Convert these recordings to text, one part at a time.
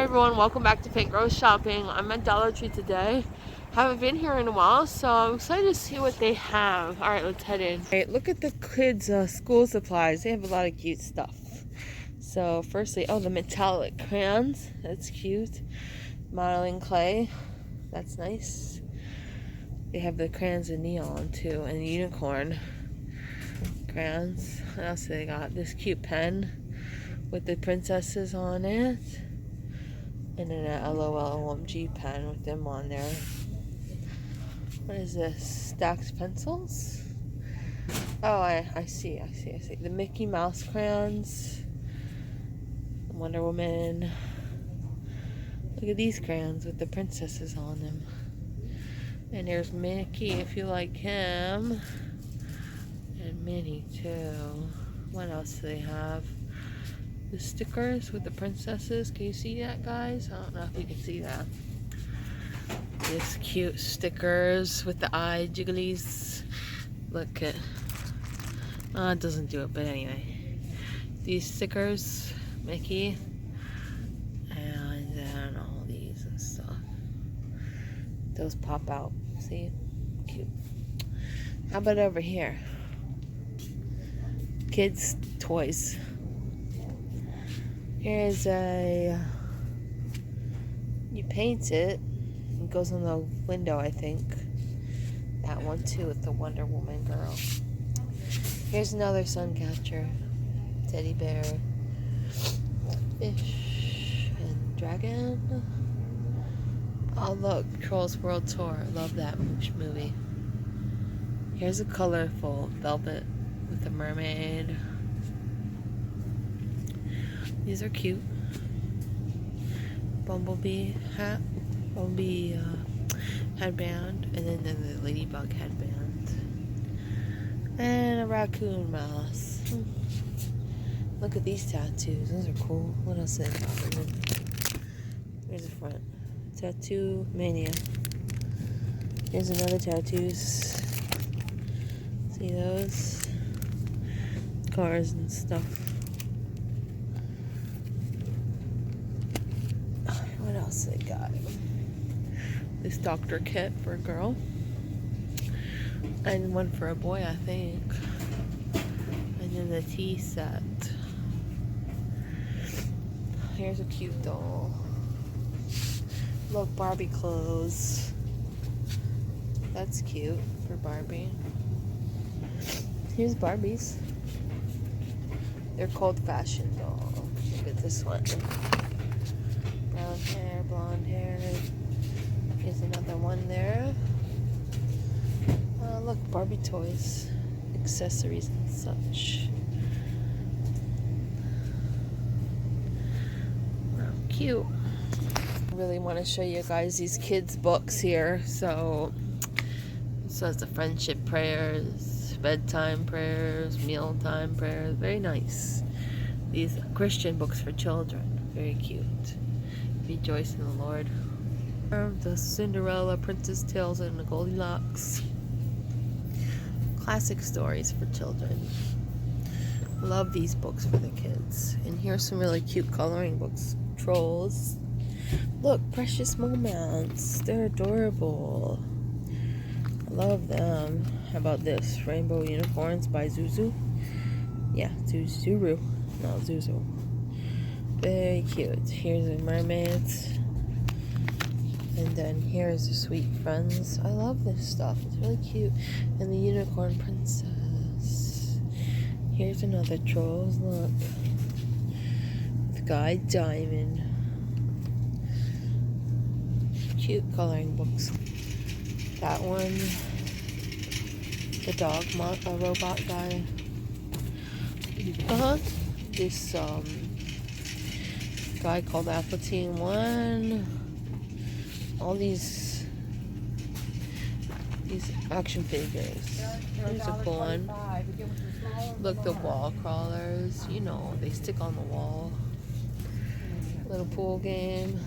everyone, welcome back to Pink Rose Shopping. I'm at Dollar Tree today. Haven't been here in a while, so I'm excited to see what they have. Alright, let's head in. Alright, look at the kids' school supplies. They have a lot of cute stuff. So firstly, oh, the metallic crayons. That's cute. Modeling clay. That's nice. They have the crayons in neon too, and unicorn crayons. What else do they got? This cute pen with the princesses on it. And then an LOL OMG pen with them on there. What is this? Stacked pencils? Oh, I see. The Mickey Mouse crayons. Wonder Woman. Look at these crayons with the princesses on them. And there's Mickey if you like him. And Minnie too. What else do they have? The stickers with the princesses. Can you see that, guys? I don't know if you can see that. This cute stickers with the eye jigglies. Look at... Oh, it doesn't do it, but anyway. These stickers, Mickey. And then all these and stuff. Those pop out. See? Cute. How about over here? Kids' toys. Here's a... You paint it. It goes on the window, I think. That one too with the Wonder Woman girl. Here's another sun catcher. Teddy bear. Fish. And dragon. Oh look, Trolls World Tour. I love that movie. Here's a colorful velvet with a mermaid. These are cute. Bumblebee hat. Bumblebee headband. And then the ladybug headband. And a raccoon mouse. Look at these tattoos. Those are cool. What else is it? Here's the front. Tattoo mania. Here's another tattoos. See those? Cars and stuff. What else they got? This doctor kit for a girl. And one for a boy, I think. And then the tea set. Here's a cute doll. Look, Barbie clothes. That's cute for Barbie. Here's Barbies. They're called fashion doll. Look at this one. Brown hair, blonde hair. Here's another one there. Look, Barbie toys, accessories and such. Wow, cute. I really want to show you guys these kids' books here. So has the friendship prayers, bedtime prayers, mealtime prayers. Very nice. These Christian books for children. Very cute. Rejoice in the Lord. The Cinderella, Princess Tales, and the Goldilocks. Classic stories for children. Love these books for the kids. And here's some really cute coloring books. Trolls. Look, Precious Moments. They're adorable. I love them. How about this? Rainbow Unicorns by Zuzu. Yeah, Zuru. No, Zuzu. Very cute. Here's the mermaids. And then here's the Sweet Friends. I love this stuff. It's really cute. And the Unicorn Princess. Here's another Trolls. Look. With Guy Diamond. Cute coloring books. That one. The dog robot guy. This guy called Apple Team 1. All these action figures. Here's a cool one. Look, the wall crawlers. You know, they stick on the wall. Little pool game.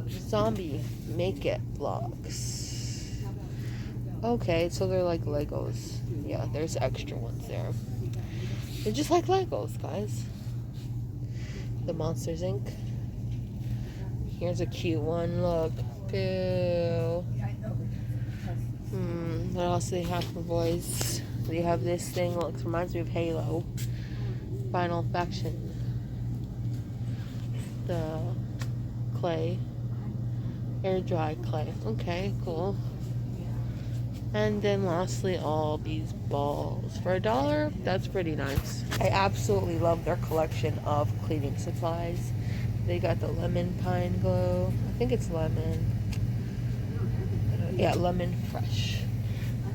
Zombie make it blocks. Okay, so they're like Legos. Yeah, there's extra ones there. They're just like Legos, guys. The Monsters Inc. Here's a cute one. Look. Boo. What else do they have for boys? They have this thing. Looks reminds me of Halo. Final Affection. The clay. Air dry clay. Okay, cool. And then lastly, all these balls. For $1, that's pretty nice. I absolutely love their collection of cleaning supplies. They got the lemon pine glow. I think it's lemon. Yeah, lemon fresh.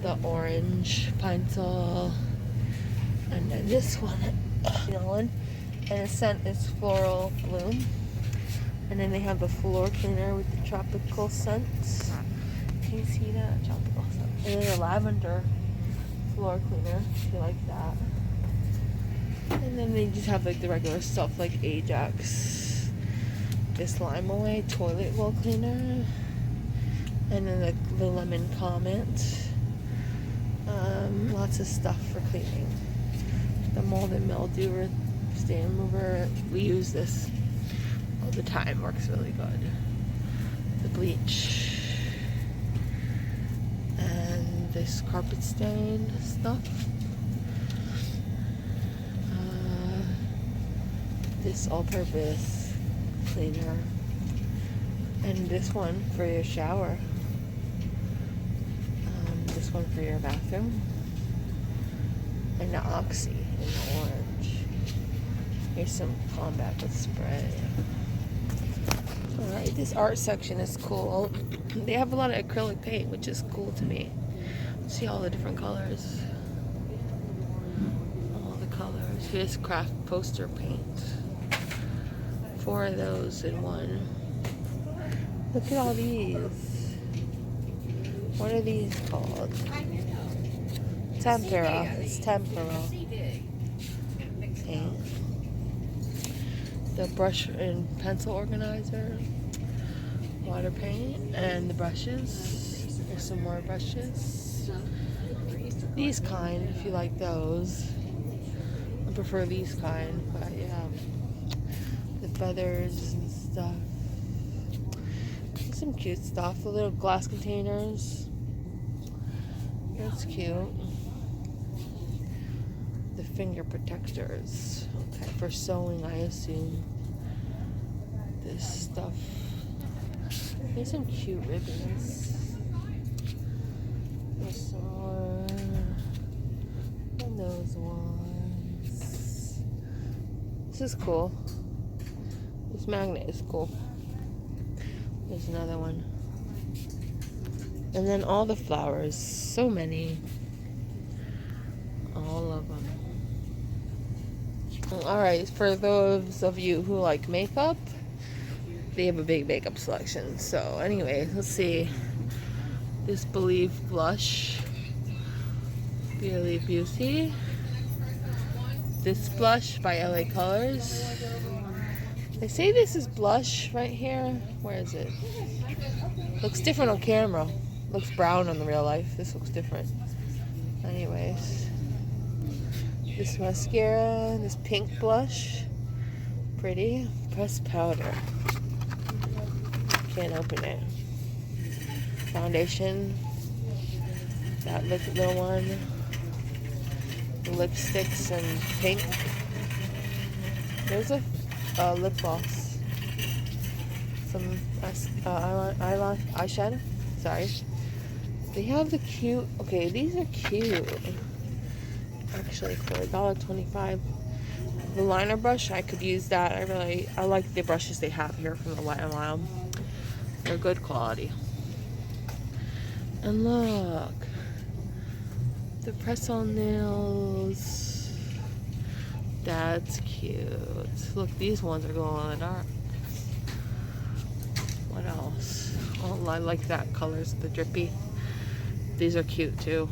The orange pine sol. And then this one. And the scent is floral bloom. And then they have the floor cleaner with the tropical scents. Can you see that? Tropical scent. And then the lavender floor cleaner, if you like that. And then they just have like the regular stuff like Ajax. This Lime Away toilet roll cleaner. And then the lemon comment. Lots of stuff for cleaning. The mold and mildew stain remover. We use this all the time. Works really good. The bleach. And this carpet stain stuff. This all-purpose cleaner. And this one for your shower. This one for your bathroom. And the Oxy in the orange. Here's some Combat with spray. Alright, this art section is cool. They have a lot of acrylic paint, which is cool to me. See all the different colors. All the colors. Here's craft poster paint. 4 of those in one. Look at all these. What are these called? Tempera. It's tempera paint. The brush and pencil organizer. Water paint. And the brushes. There's some more brushes. These kind, if you like those. I prefer these kind, but yeah. The feathers and stuff. Some cute stuff. The little glass containers. That's cute. The finger protectors. Okay, for sewing, I assume. This stuff. There's some cute ribbons. There's some more. And those ones. This is cool. This magnet is cool. There's another one. And then all the flowers. So many. All of them. Alright, for those of you who like makeup, they have a big makeup selection. So anyway, let's see. This Believe blush. Believe Beauty. This blush by LA Colors. They say this is blush right here. Where is it? Looks different on camera. Looks brown in the real life. This looks different. Anyways. This mascara. This pink blush. Pretty. Pressed powder. Can't open it. Foundation. That little one. Lipsticks and pink. There's a lip gloss. Some eyeshadow. Sorry. They have the cute. Okay, these are cute. Actually, for $1.25. The liner brush, I could use that. I like the brushes they have here from the Wet n Wild. They're good quality. And look, the press-on nails. That's cute. Look, these ones are glowing in the dark. What else? Oh, I like that colors, the drippy. These are cute too.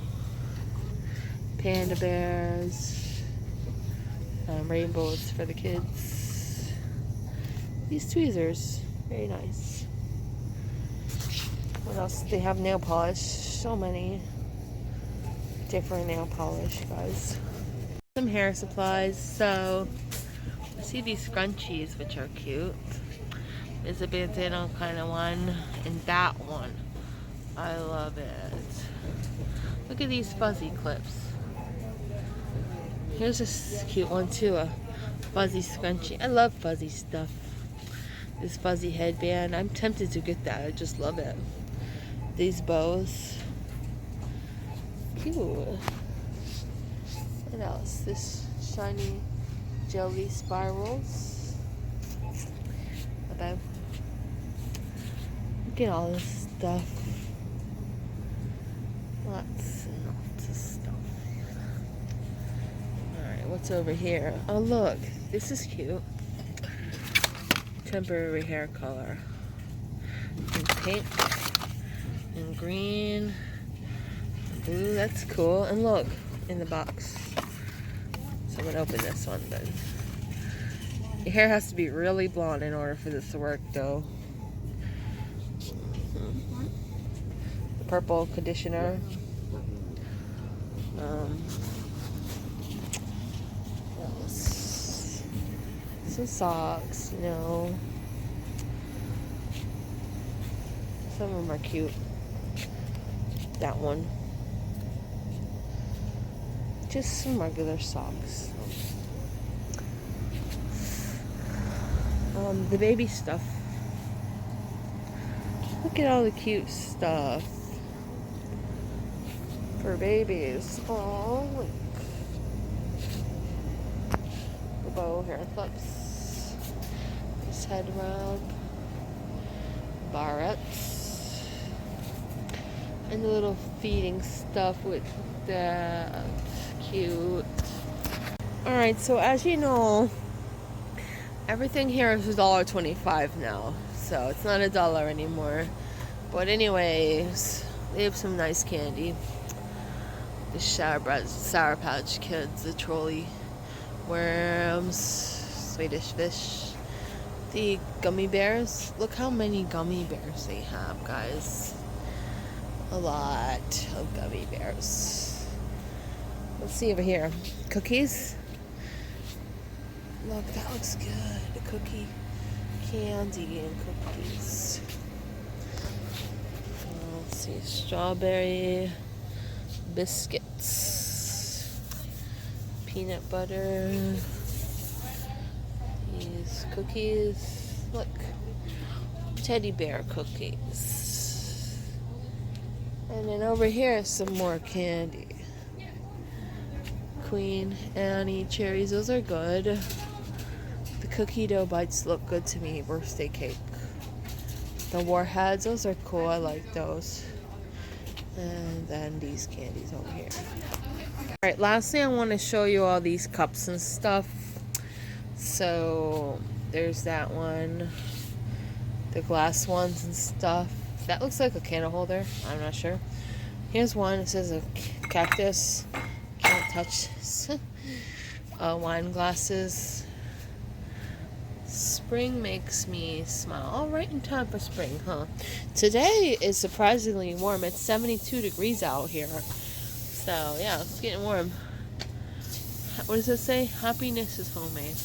Panda bears. Rainbows for the kids. These tweezers, very nice. What else? They have nail polish. So many different nail polish, guys. Some hair supplies. So I see these scrunchies, which are cute. is a bandana kind of one. And that one, I love it. Look at these fuzzy clips. Here's a cute one too, a fuzzy scrunchie. I love fuzzy stuff. This fuzzy headband, I'm tempted to get that. I just love it. These bows, cute. What else? This shiny jelly spirals. Okay. Look at all this stuff. Lots and lots of stuff. Alright, what's over here? Oh look, this is cute. Temporary hair color. In pink and green and blue, that's cool. And look, in the box. So I'm gonna open this one then. Your hair has to be really blonde in order for this to work though. The purple conditioner. What else? Some socks, you know. Some of them are cute. That one. Just some regular socks. The baby stuff. Look at all the cute stuff for babies. Oh, look. The bow hair clips. This head wrap. Barrettes. And the little feeding stuff with that. Cute. Alright, so as you know, everything here is $1.25 now. So it's not $1 anymore. But anyways, they have some nice candy. The Sour Patch Kids, the trolley worms, Swedish fish, the gummy bears. Look how many gummy bears they have, guys. A lot of gummy bears. Let's see over here. Cookies. Look, that looks good. The cookie candy and cookies. Let's see. Strawberry biscuits. Peanut butter. These cookies. Look. Teddy bear cookies. And then over here, some more candy. Queen Annie cherries, those are good. The cookie dough bites look good to me. Birthday cake. The warheads, those are cool. I like those. And then these candies over here. Alright, lastly I want to show you all these cups and stuff. So there's that one. The glass ones and stuff. That looks like a candle holder. I'm not sure. Here's one. It says a cactus. Can't touch this. Wine glasses. Spring makes me smile. All right in time for spring, huh? Today is surprisingly warm. It's 72 degrees out here. So, yeah, it's getting warm. What does it say? Happiness is homemade.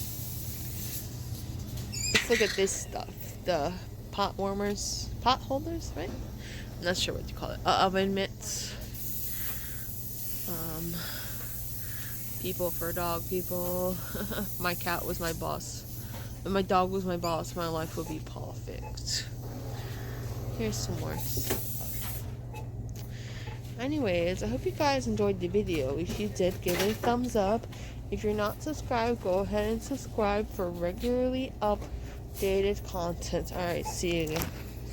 Let's look at this stuff. The pot warmers. Pot holders, right? I'm not sure what you call it. Oven mitts. People for dog people. My cat was my boss. If my dog was my boss, my life would be perfect. Here's some more stuff. Anyways, I hope you guys enjoyed the video. If you did, give it a thumbs up. If you're not subscribed, go ahead and subscribe for regularly updated content. Alright, see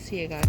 you guys.